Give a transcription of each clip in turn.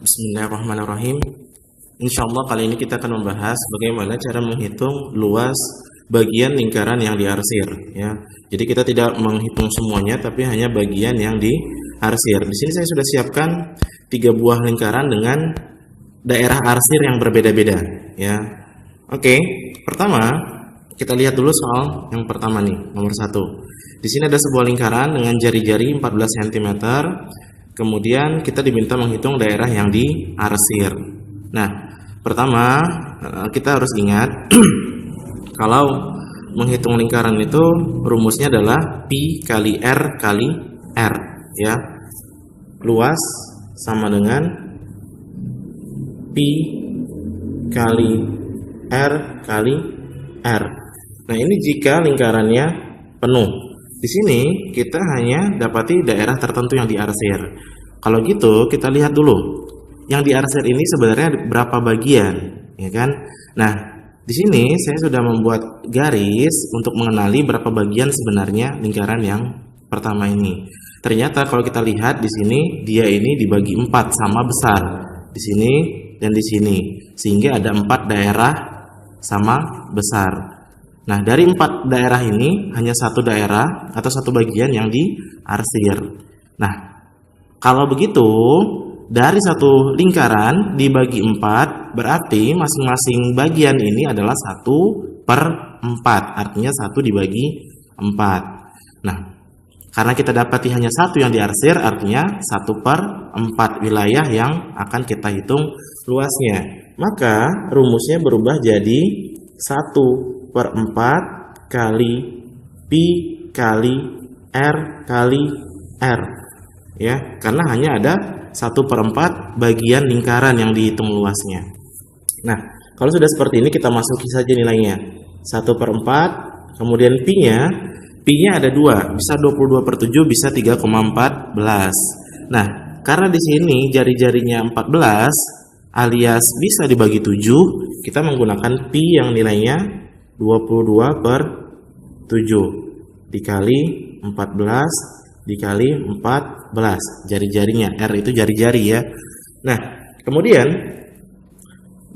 Bismillahirrahmanirrahim. Insyaallah kali ini kita akan membahas bagaimana cara menghitung luas bagian lingkaran yang diarsir ya. Jadi kita tidak menghitung semuanya tapi hanya bagian yang diarsir. Di sini saya sudah siapkan 3 buah lingkaran dengan daerah arsir yang berbeda-beda ya. Oke, pertama kita lihat dulu soal yang pertama nih, nomor 1. Di sini ada sebuah lingkaran dengan jari-jari 14 cm. Kemudian kita diminta menghitung daerah yang diarsir. Nah, pertama kita harus ingat kalau menghitung lingkaran itu rumusnya adalah pi kali r kali r ya. Luas sama dengan pi kali r kali r. Nah, ini jika lingkarannya penuh. Di sini kita hanya dapati daerah tertentu yang diarsir. Kalau gitu kita lihat dulu yang diarsir ini sebenarnya berapa bagian, ya kan? Nah, di sini saya sudah membuat garis untuk mengenali berapa bagian sebenarnya lingkaran yang pertama ini. Ternyata kalau kita lihat di sini dia ini dibagi 4 sama besar. Di sini dan di sini. Sehingga ada 4 daerah sama besar. Nah, dari 4 daerah ini hanya 1 daerah atau 1 bagian yang diarsir. Nah, kalau begitu dari 1 lingkaran dibagi 4 berarti masing-masing bagian ini adalah 1/4. Artinya 1 dibagi 4. Nah, karena kita dapati hanya 1 yang diarsir artinya 1/4 wilayah yang akan kita hitung luasnya. Maka rumusnya berubah jadi 1/4 kali pi kali r kali r ya, karena hanya ada 1/4 bagian lingkaran yang dihitung luasnya. Nah, kalau sudah seperti ini kita masuki saja nilainya 1/4, kemudian pi-nya ada 2, bisa 22/7, bisa 3,14. Nah, karena di sini jari-jarinya 14 alias bisa dibagi 7, kita menggunakan pi yang nilainya 22/7 dikali 14 dikali 14 jari-jarinya. R itu jari-jari ya. Nah, kemudian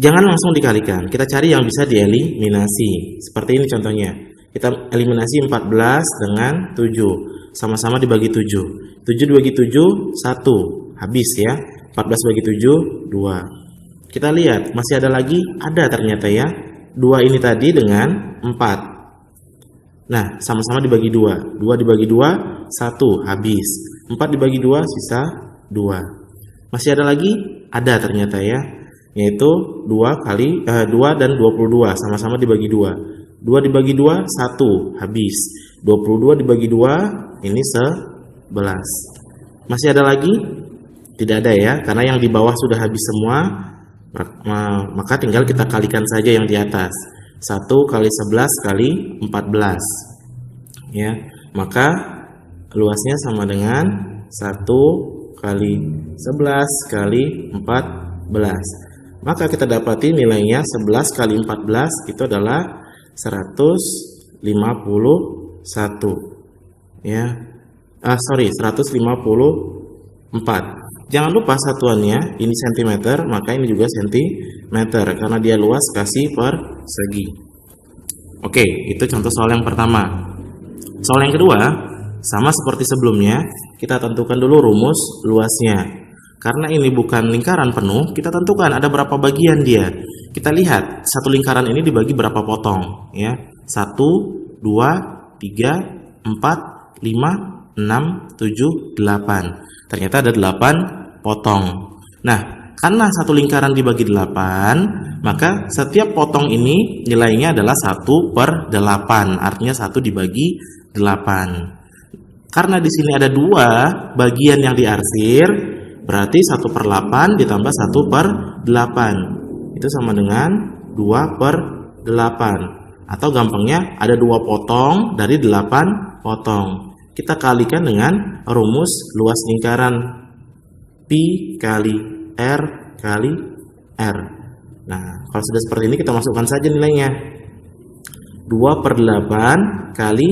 jangan langsung dikalikan, kita cari yang bisa dieliminasi. Seperti ini contohnya, kita eliminasi 14 dengan 7, sama-sama dibagi 7. 7 dibagi 7 1, habis ya. 14 bagi 7 2. Kita lihat masih ada lagi, ada ternyata ya. 2 ini tadi dengan 4. Nah, sama-sama dibagi 2. 2 dibagi 2 1, habis. 4 dibagi 2 sisa 2. Masih ada lagi? Ada ternyata ya. Yaitu 2 dan 22 sama-sama dibagi 2. 2 dibagi 2 1, habis. 22 dibagi 2 ini 11. Masih ada lagi? Tidak ada ya, karena yang di bawah sudah habis semua. Maka tinggal kita kalikan saja yang di atas. 1 kali 11 kali 14 ya, maka luasnya sama dengan 1 kali 11 kali 14. Maka kita dapati nilainya 11 kali 14 itu adalah 151 ya. 154. Jangan lupa satuannya ini cm, maka ini juga cm karena dia luas kasih persegi. Oke, itu contoh soal yang pertama. Soal yang kedua sama seperti sebelumnya, kita tentukan dulu rumus luasnya. Karena ini bukan lingkaran penuh, kita tentukan ada berapa bagian dia. Kita lihat satu lingkaran ini dibagi berapa potong ya. 1 2 3 4 5 6 7 8. Ternyata ada 8 potong. Nah, karena satu lingkaran dibagi 8, maka setiap potong ini nilainya adalah 1/8. Artinya 1 dibagi 8. Karena di sini ada 2 bagian yang diarsir, berarti 1/8 ditambah 1/8. Itu sama dengan 2/8. Atau gampangnya ada 2 potong dari 8 potong. Kita kalikan dengan rumus luas lingkaran pi kali r kali r. Nah, kalau sudah seperti ini kita masukkan saja nilainya. 2/8 kali.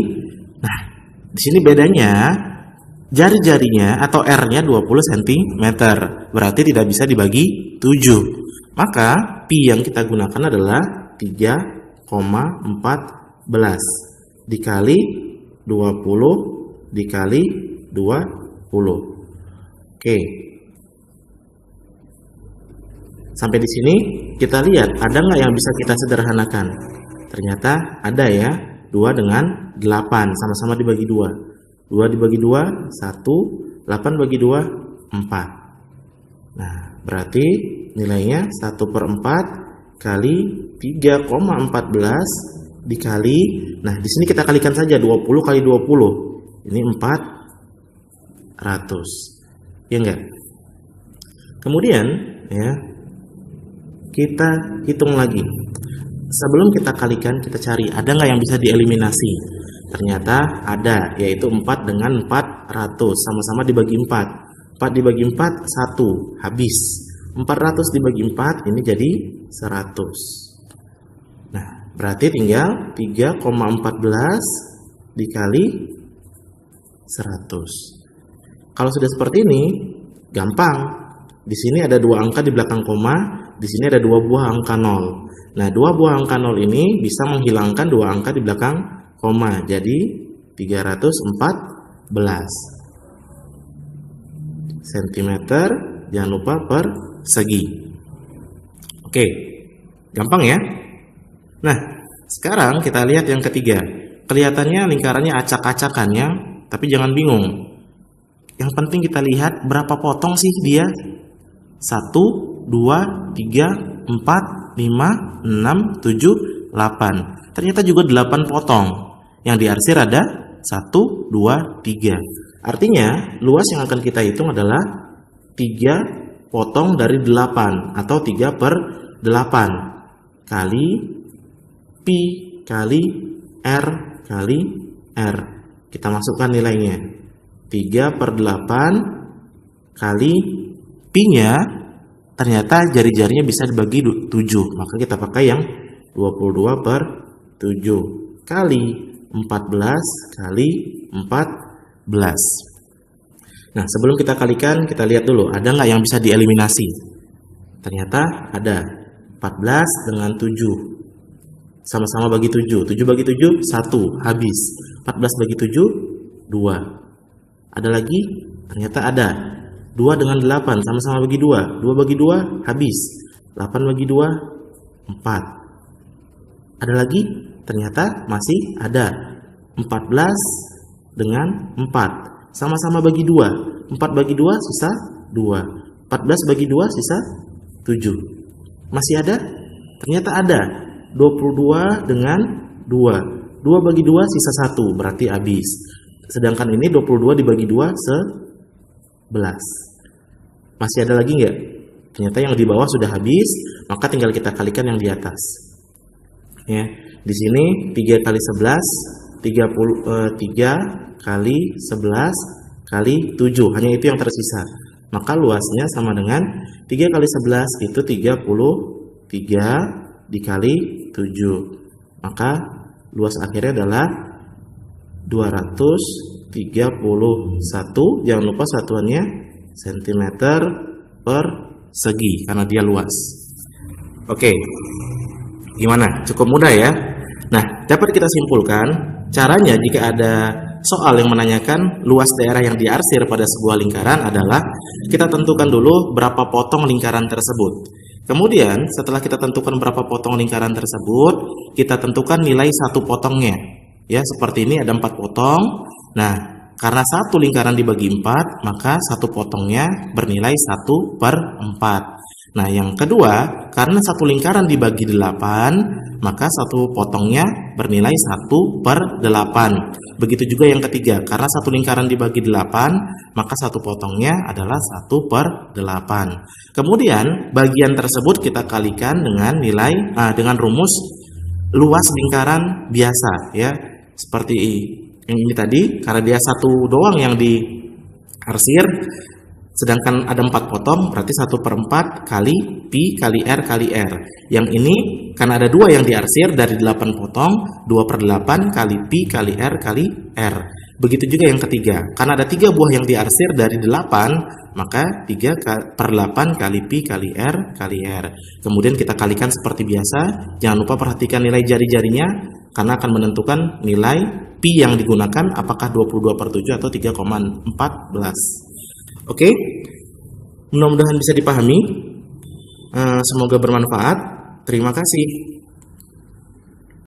Nah, di sini bedanya jari-jarinya atau R-nya 20 cm, berarti tidak bisa dibagi 7. Maka pi yang kita gunakan adalah 3,14 dikali 20 dikali 20. Oke. Sampai di sini kita lihat ada nggak yang bisa kita sederhanakan? Ternyata ada ya. 2 dengan 8 sama-sama dibagi 2. 2 dibagi 2 1, 8 bagi 2 4. Nah, berarti nilainya 1/4 kali 3,14 dikali, nah di sini kita kalikan saja 20 kali 20. Ini 400. Ya enggak? Kemudian ya kita hitung lagi. Sebelum kita kalikan, kita cari ada nggak yang bisa dieliminasi. Ternyata ada, yaitu 4 dengan 400 sama-sama dibagi 4. 4 dibagi 4 1, habis. 400 dibagi 4 ini jadi 100. Nah, berarti tinggal 3,14 dikali 100. Kalau sudah seperti ini, gampang. Di sini ada 2 angka di belakang koma, di sini ada 2 buah angka 0. Nah, 2 buah angka 0 ini bisa menghilangkan 2 angka di belakang koma. Jadi 314 cm, jangan lupa per segi. Oke, gampang ya. Nah, sekarang kita lihat yang ketiga. Kelihatannya lingkarannya acak-acakannya, tapi jangan bingung. Yang penting kita lihat berapa potong sih dia. 1, 2, 3, 4, 5, 6, 7, 8. Ternyata juga 8 potong. Yang diarsir ada 1, 2, 3. Artinya luas yang akan kita hitung adalah 3 potong dari 8 atau 3/8 kali pi kali R kali R. Kita masukkan nilainya. 3/8 kali pi-nya ternyata jari-jarinya bisa dibagi 7. Maka kita pakai yang 22/7 kali 14 kali 14. Nah, sebelum kita kalikan, kita lihat dulu ada nggak yang bisa dieliminasi. Ternyata ada. 14 dengan 7 sama-sama bagi 7. 7 bagi 7 1, habis. 14 bagi 7 2. Ada lagi? Ternyata ada. 2 dengan 8 sama-sama bagi 2. 2 bagi 2 habis. 8 bagi 2 4. Ada lagi? Ternyata masih ada. 14 dengan 4 sama-sama bagi 2. 4 bagi 2 sisa 2. 14 bagi 2 sisa 7. Masih ada? Ternyata ada. 22 dengan 2. 2 bagi 2 sisa 1, berarti habis. Sedangkan ini 22 dibagi 2 11. Masih ada lagi nggak? Ternyata yang di bawah sudah habis, maka tinggal kita kalikan yang di atas. Ya, di sini 3 kali 11 3 kali 11 kali 7, hanya itu yang tersisa. Maka luasnya sama dengan 3 kali 11 itu 33 dikali 7. Maka luas akhirnya adalah 231. Jangan lupa satuannya cm per segi karena dia luas. Oke, gimana? Cukup mudah ya. Nah, dapat kita simpulkan caranya jika ada soal yang menanyakan luas daerah yang diarsir pada sebuah lingkaran adalah kita tentukan dulu berapa potong lingkaran tersebut. Kemudian setelah kita tentukan berapa potong lingkaran tersebut, kita tentukan nilai satu potongnya. Ya, seperti ini ada 4 potong. Nah, karena satu lingkaran dibagi 4, maka satu potongnya bernilai 1/4. Nah, yang kedua, karena satu lingkaran dibagi 8, maka satu potongnya bernilai 1/8. Begitu juga yang ketiga, karena satu lingkaran dibagi 8, maka satu potongnya adalah 1/8. Kemudian, bagian tersebut kita kalikan dengan nilai dengan rumus luas lingkaran biasa, ya. Seperti yang ini tadi, karena dia satu doang yang diarsir, sedangkan ada 4 potong, berarti 1/4 kali pi kali R kali R. Yang ini, karena ada 2 yang diarsir dari 8 potong, 2/8 kali pi kali R kali R. Begitu juga yang ketiga. Karena ada 3 buah yang diarsir dari 8, maka 3/8 kali pi kali r kali r. Kemudian kita kalikan seperti biasa. Jangan lupa perhatikan nilai jari-jarinya, karena akan menentukan nilai pi yang digunakan, apakah 22/7 atau 3,14. Oke, mudah-mudahan bisa dipahami. Semoga bermanfaat. Terima kasih.